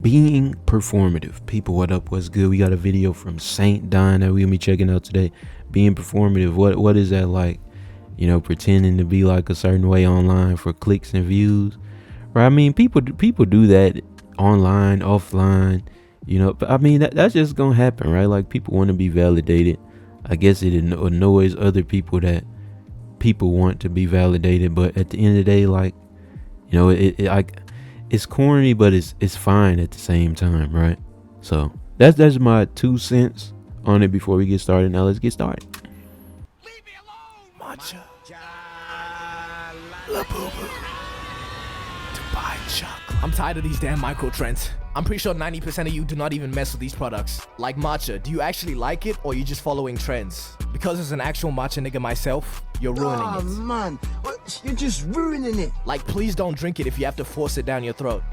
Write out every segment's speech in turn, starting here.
Being performative. People, what up? What's good? We got a video from Saint Don that we're gonna be checking out today. Being performative. What is that like? You know, pretending to be like a certain way online for clicks and views. Right? I mean, people do that online, offline. You know, but I mean that's just gonna happen, right? Like people want to be validated. I guess it annoys other people that people want to be validated, but at the end of the day, like, you know, it's corny, but it's fine at the same time, right? So that's my 2 cents on it before we get started. Now let's get started. Leave me alone! Matcha. La boo boo. Dubai chocolate. I'm tired of these damn micro trends. I'm pretty sure 90% of you do not even mess with these products. Like matcha, do you actually like it or are you just following trends? Because as an actual matcha nigga myself, you're ruining it. Oh man, you're just ruining it. Like, please don't drink it if you have to force it down your throat.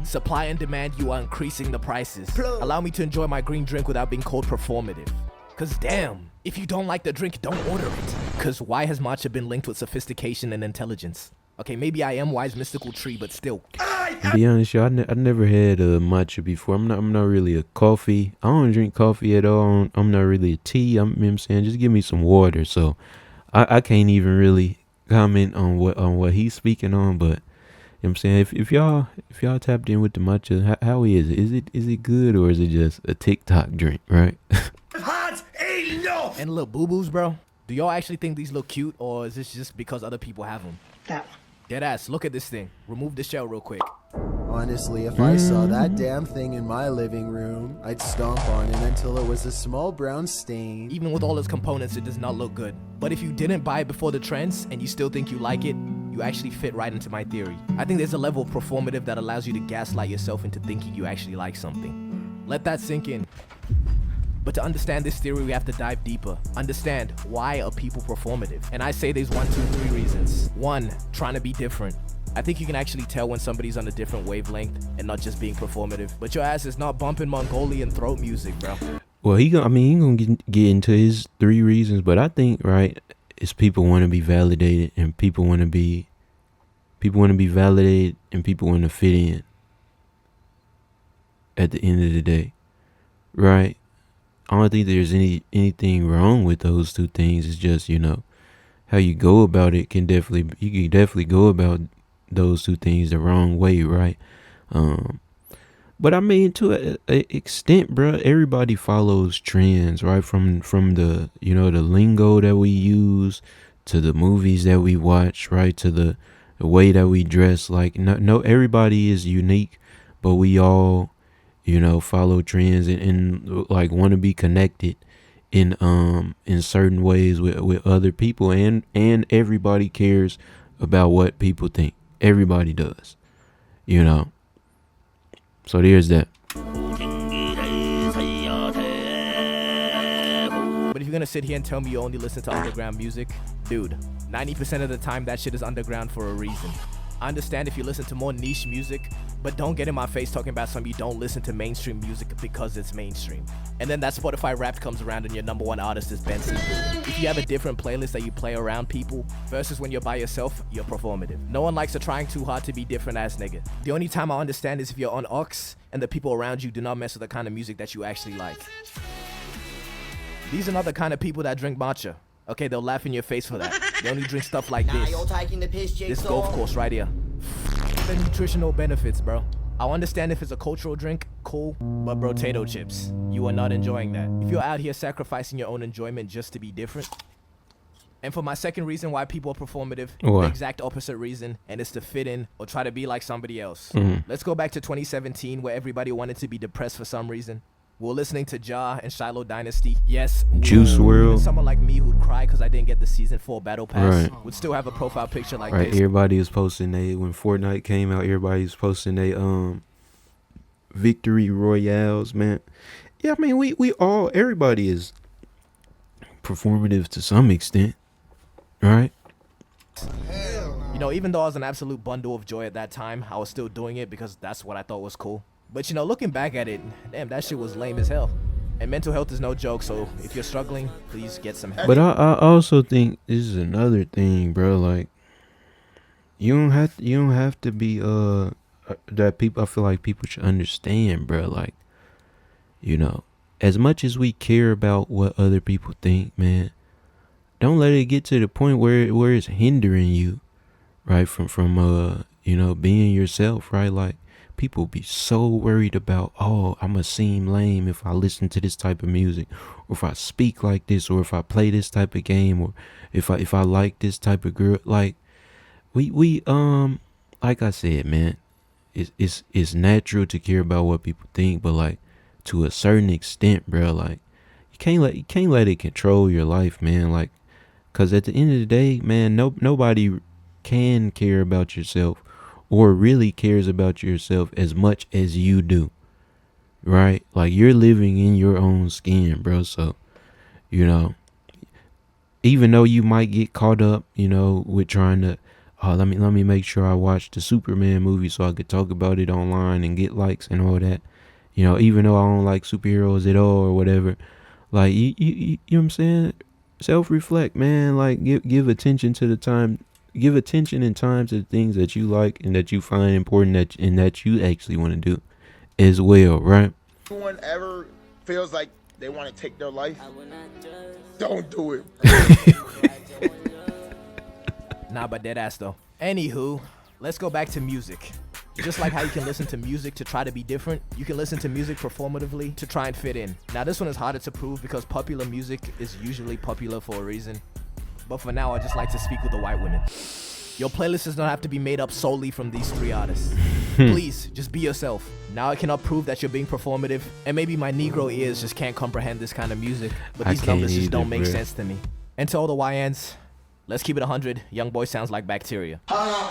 Supply and demand, you are increasing the prices. Allow me to enjoy my green drink without being called performative. Cause damn, if you don't like the drink, don't order it. Cause why has matcha been linked with sophistication and intelligence? Okay, maybe I am wise mystical tree, but still. To be honest, y'all, I never had a matcha before. I'm not really a coffee. I don't drink coffee at all. I'm not really a tea. You know what I'm saying, just give me some water. So I can't even really comment on what he's speaking on. But you know what I'm saying, if y'all tapped in with the matcha, how is it? Is it good or is it just a TikTok drink, right? Hot enough! And little boo-boos, bro, do y'all actually think these look cute or is this just because other people have them? That one. Deadass, look at this thing. Remove the shell real quick. Honestly, if I saw that damn thing in my living room, I'd stomp on it until it was a small brown stain. Even with all its components, it does not look good. But if you didn't buy it before the trends and you still think you like it, you actually fit right into my theory. I think there's a level of performative that allows you to gaslight yourself into thinking you actually like something. Let that sink in. But to understand this theory, we have to dive deeper. Understand, why are people performative? And I say there's 1, 2, 3 reasons. 1, trying to be different. I think you can actually tell when somebody's on a different wavelength and not just being performative. But your ass is not bumping Mongolian throat music, bro. Well, he gonna get into his 3 reasons, but I think, right, it's people want to be validated and people want to be validated and people want to fit in at the end of the day, right? I don't think there's anything wrong with those 2 things. It's just, you know, how you go about it you can definitely go about those 2 things the wrong way, right? But I mean, to an extent, bro, everybody follows trends, right? From the, you know, the lingo that we use to the movies that we watch, right? To the way that we dress. Like, no, everybody is unique, but we all, you know, follow trends and like want to be connected in certain ways with other people, and everybody cares about what people think. Everybody does, you know. So there's that. But if you're gonna sit here and tell me you only listen to underground music, dude, 90% of the time that shit is underground for a reason. I understand if you listen to more niche music, but don't get in my face talking about some you don't listen to mainstream music because it's mainstream. And then that Spotify Wrapped comes around and your number 1 artist is Benson. If you have a different playlist that you play around people versus when you're by yourself, you're performative. No one likes a trying too hard to be different ass nigga. The only time I understand is if you're on Aux and the people around you do not mess with the kind of music that you actually like. These are not the kind of people that drink matcha. Okay, they'll laugh in your face for that. They only drink stuff like this. You're taking the piss, This golf course right here. The nutritional benefits, bro. I'll understand if it's a cultural drink, cool, but bro, potato chips, you are not enjoying that. If you're out here sacrificing your own enjoyment just to be different. And for my second reason why people are performative, the exact opposite reason, and it's to fit in or try to be like somebody else. Let's go back to 2017 where everybody wanted to be depressed for some reason. We're listening to Ja and Shiloh Dynasty. Yes, Juice WRLD. Someone like me who'd cry because I didn't get the season 4 battle pass would still have a profile picture like this. Everybody was posting when Fortnite came out, everybody was posting victory royales, man. Yeah, I mean, everybody is performative to some extent, right? You know, even though I was an absolute bundle of joy at that time, I was still doing it because that's what I thought was cool. But you know, looking back at it, damn, that shit was lame as hell. And mental health is no joke, so if you're struggling, please get some help. But I also think this is another thing, bro. Like, you don't have to be that people, I feel like people should understand, bro. Like, you know, as much as we care about what other people think, man, don't let it get to the point where it's hindering you, right? From being yourself, right? Like, people be so worried about, oh, I'ma seem lame if I listen to this type of music, or if I speak like this, or if I play this type of game, or if I like this type of girl. Like, we like I said, man, it's natural to care about what people think, but like, to a certain extent, bro, like, you can't let it control your life, man. Like, cause at the end of the day, man, nobody can care about yourself, or really cares about yourself as much as you do, right? Like, you're living in your own skin, bro. So, you know, even though you might get caught up, with trying to, oh, let me make sure I watch the Superman movie so I could talk about it online and get likes and all that. Even though I don't like superheroes at all or whatever, like, you know what I'm saying? Self-reflect, man. Like, give attention to the time. Give attention and time to the things that you like and that you find important, that you actually want to do as well, right? Anyone ever feels like they want to take their life, don't do it. Nah, but dead ass though. Anywho, let's go back to music. Just like how you can listen to music to try to be different, you can listen to music performatively to try and fit in. Now, this one is harder to prove because popular music is usually popular for a reason. But for now, I just like to speak with the white women. Your playlist does not have to be made up solely from these 3 artists. Please, just be yourself. Now I cannot prove that you're being performative, and maybe my Negro ears just can't comprehend this kind of music, but these numbers just don't make sense to me. And to all the YNs, let's keep it 100. Young boy sounds like bacteria. Let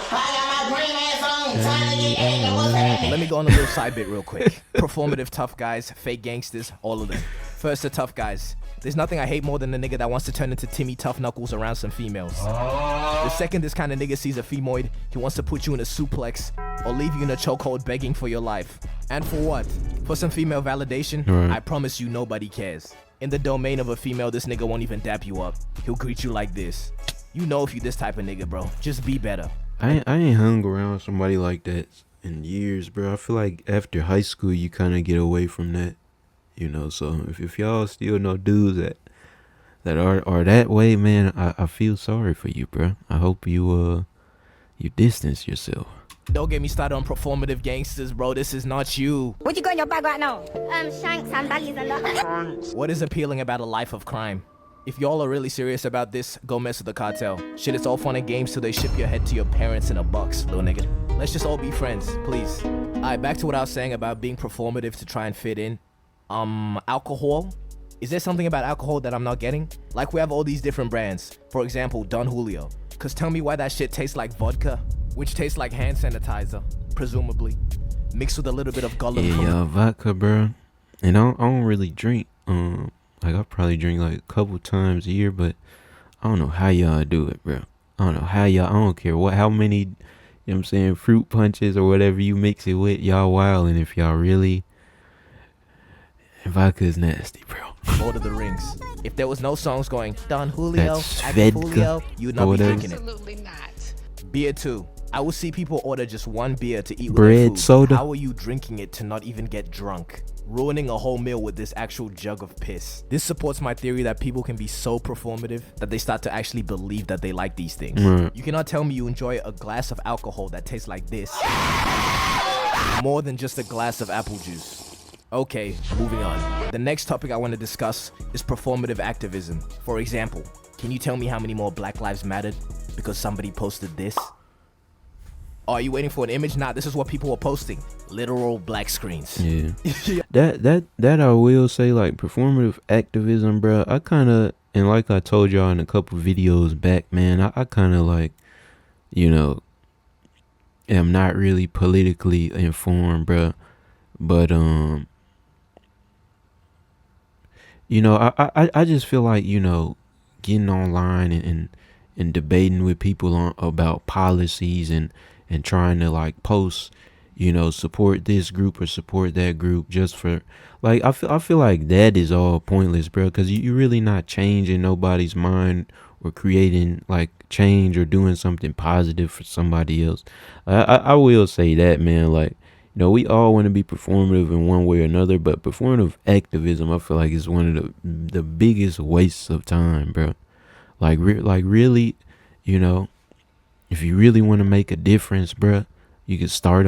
me go on a little side bit real quick. Performative tough guys, fake gangsters, all of them. First, the tough guys. There's nothing I hate more than a nigga that wants to turn into Timmy Tough Knuckles around some females. The second this kind of nigga sees a femoid, he wants to put you in a suplex or leave you in a chokehold begging for your life. And for what? For some female validation? Right. I promise you nobody cares. In the domain of a female, this nigga won't even dap you up. He'll greet you like this. You know if you this type of nigga, bro. Just be better. I ain't hung around somebody like that in years, bro. I feel like after high school, you kind of get away from that. So if y'all still know dudes that are that way, man, I feel sorry for you, bro. I hope you distance yourself. Don't get me started on performative gangsters, bro. This is not you. What you got in your bag right now? Shanks and baggies and that. What is appealing about a life of crime? If y'all are really serious about this, go mess with the cartel. Shit, it's all fun and games till they ship your head to your parents in a box, little nigga. Let's just all be friends, please. Alright, back to what I was saying about being performative to try and fit in. Alcohol? Is there something about alcohol that I'm not getting? Like, we have all these different brands. For example, Don Julio. Cause tell me why that shit tastes like vodka, which tastes like hand sanitizer, presumably, mixed with a little bit of gullet. Yeah, vodka, bro. And I don't really drink. Like, I probably drink like a couple times a year, but I don't know how y'all do it, bro. I don't know how y'all. I don't care how many, you know what I'm saying, fruit punches or whatever you mix it with. Y'all wild, and if y'all really, vodka's nasty, bro. Lord of the Rings. If there was no songs going Don Julio, That's Julio, you would not be drinking it. Absolutely not. Beer too. I will see people order just one beer to eat with Bread, their food. soda. How are you drinking it to not even get drunk? Ruining a whole meal with this actual jug of piss. This supports my theory that people can be so performative that they start to actually believe that they like these things. You cannot tell me you enjoy a glass of alcohol that tastes like this more than just a glass of apple juice. Okay, moving on. The next topic I want to discuss is performative activism. For example, can you tell me how many more Black Lives Mattered because somebody posted this? Oh, are you waiting for an image? Nah, this is what people were posting. Literal black screens. Yeah. that I will say, like, performative activism, bro. I kind of, and like I told y'all in a couple videos back, man, I kind of like, am not really politically informed, bro. But I just feel like, getting online and debating with people about policies and trying to like post, support this group or support that group just for, like, I feel like that is all pointless, bro, because you're really not changing nobody's mind or creating like change or doing something positive for somebody else. I will say that, man, like, we all want to be performative in one way or another, but performative activism, I feel like, is one of the biggest wastes of time, bro. Like, really, you know, if you really want to make a difference, bro, you can start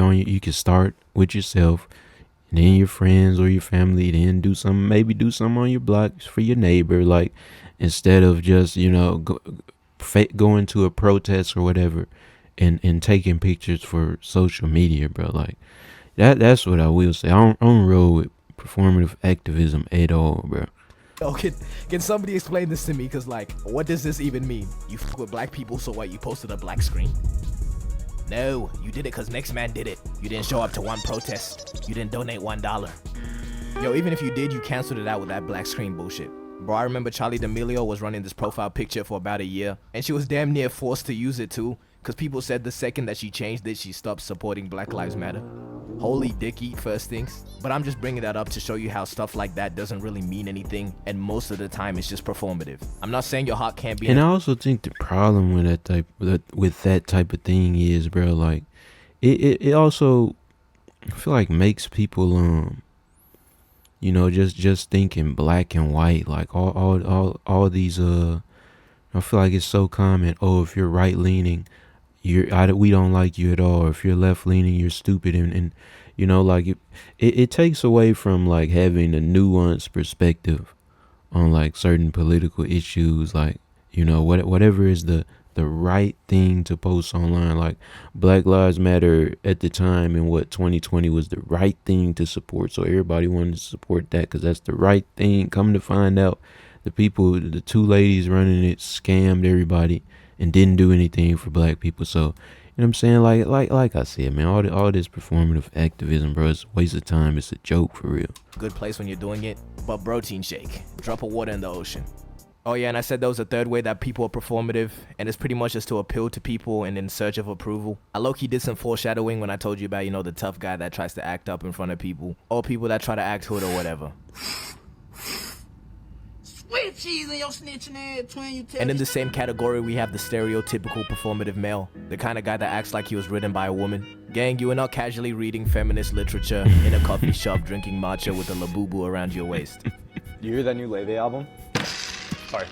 with yourself, and then your friends or your family, then maybe do something on your block for your neighbor, like, instead of just, going to a protest or whatever and taking pictures for social media, bro. Like, that's what I will say. I don't roll with performative activism at all, bro. Oh, can somebody explain this to me? Because, like, what does this even mean? You fuck with black people, so what? You posted a black screen? No, you did it because next man did it. You didn't show up to one protest. You didn't donate $1. Yo, even if you did, you canceled it out with that black screen bullshit. Bro, I remember Charlie D'Amelio was running this profile picture for about a year, and she was damn near forced to use it too, because people said the second that she changed it, she stopped supporting Black Lives Matter. Holy dicky, first things. But I'm just bringing that up to show you how stuff like that doesn't really mean anything, and most of the time it's just performative. I'm not saying your heart can't be. And I also think the problem with that type of thing is, bro, like, it also, I feel like, makes people just thinking black and white, like all these I feel like it's so common. Oh, if you're right leaning, we don't like you at all. Or if you're left leaning, you're stupid, and like, it takes away from like having a nuanced perspective on like certain political issues, like, whatever is the right thing to post online. Like, Black Lives Matter at the time in 2020 was the right thing to support, so everybody wanted to support that because that's the right thing. Come to find out, the two ladies running it scammed everybody and didn't do anything for black people. So, you know what I'm saying? Like I said, man, all this performative activism, bro, it's a waste of time. It's a joke, for real. Good place when you're doing it, but protein shake. Drop of water in the ocean. Oh yeah, and I said there was a third way that people are performative, and it's pretty much just to appeal to people and in search of approval. I low-key did some foreshadowing when I told you about, the tough guy that tries to act up in front of people, or people that try to act hood or whatever. Sweet cheese in your snitching ass, twin, you tell And in me. the same category, we have the stereotypical performative male, the kind of guy that acts like he was written by a woman. Gang, you are not casually reading feminist literature in a coffee shop drinking matcha with a labubu around your waist. You hear that new Leve album? Sorry.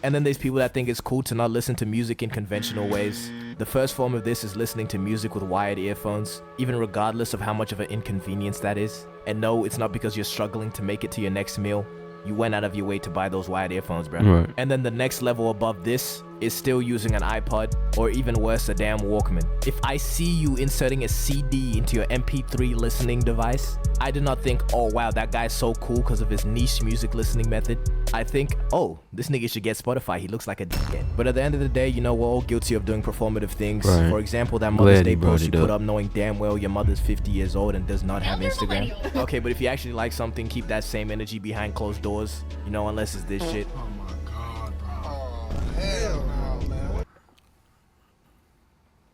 And then there's people that think it's cool to not listen to music in conventional ways. The first form of this is listening to music with wired earphones, even regardless of how much of an inconvenience that is. And no, it's not because you're struggling to make it to your next meal. You went out of your way to buy those wired earphones, bro. Right. And then the next level above this is still using an iPod, or even worse, a damn Walkman. If I see you inserting a CD into your MP3 listening device, I do not think, oh wow, that guy's so cool because of his niche music listening method. I think, oh, this nigga should get Spotify, he looks like a dickhead. But at the end of the day, we're all guilty of doing performative things. Right. For example, that Mother's Glad Day you brought post you it put up. up knowing damn well your mother's 50 years old and does not have Instagram. Okay, but if you actually like something, keep that same energy behind closed doors, unless it's this shit. Oh my god, bro. Oh, hell no, man.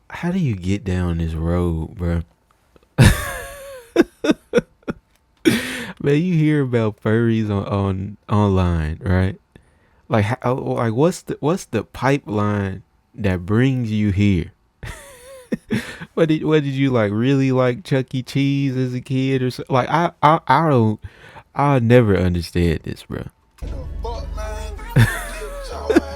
How do you get down this road, bro? Man, you hear about furries on online, right? Like, what's the pipeline that brings you here? What did you like? Really like Chuck E. Cheese as a kid or something? Like, I'll never understand this, bro. Fuck, man.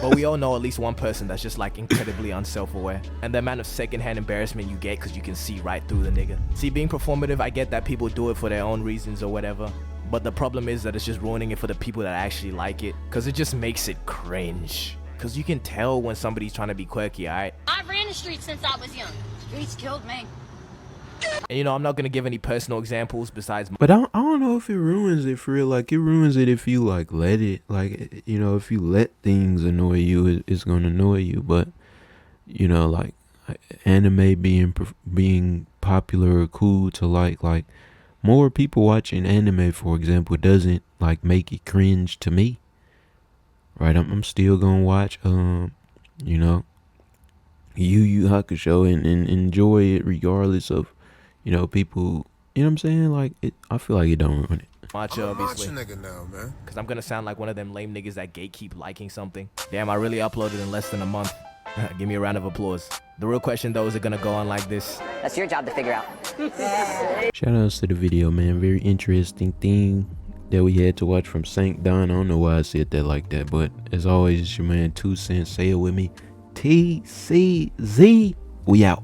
But we all know at least one person that's just like incredibly unself-aware, and the amount of secondhand embarrassment you get because you can see right through the nigga. See, being performative, I get that people do it for their own reasons or whatever, but the problem is that it's just ruining it for the people that actually like it, because it just makes it cringe. Because you can tell when somebody's trying to be quirky, alright? I've ran the streets since I was young. Streets killed me. And I'm not gonna give any personal examples besides. But I don't know if it ruins it for real. Like, it ruins it if you like let it. Like, if you let things annoy you, it's gonna annoy you. But like anime being popular or cool to like more people watching anime, for example, doesn't like make it cringe to me. Right? I'm still gonna watch Yu Yu Hakusho and enjoy it regardless of people, what I'm saying? Like, I feel like it don't ruin it. Macho, I'm a obviously. macho nigga now, man. Because I'm going to sound like one of them lame niggas that gatekeep liking something. Damn, I really uploaded in less than a month. Give me a round of applause. The real question, though, is it going to go on like this? That's your job to figure out. Shout outs to the video, man. Very interesting thing that we had to watch from Saint Don. I don't know why I said that like that, but as always, it's your man 2Centz. Say it with me. TCZ. We out.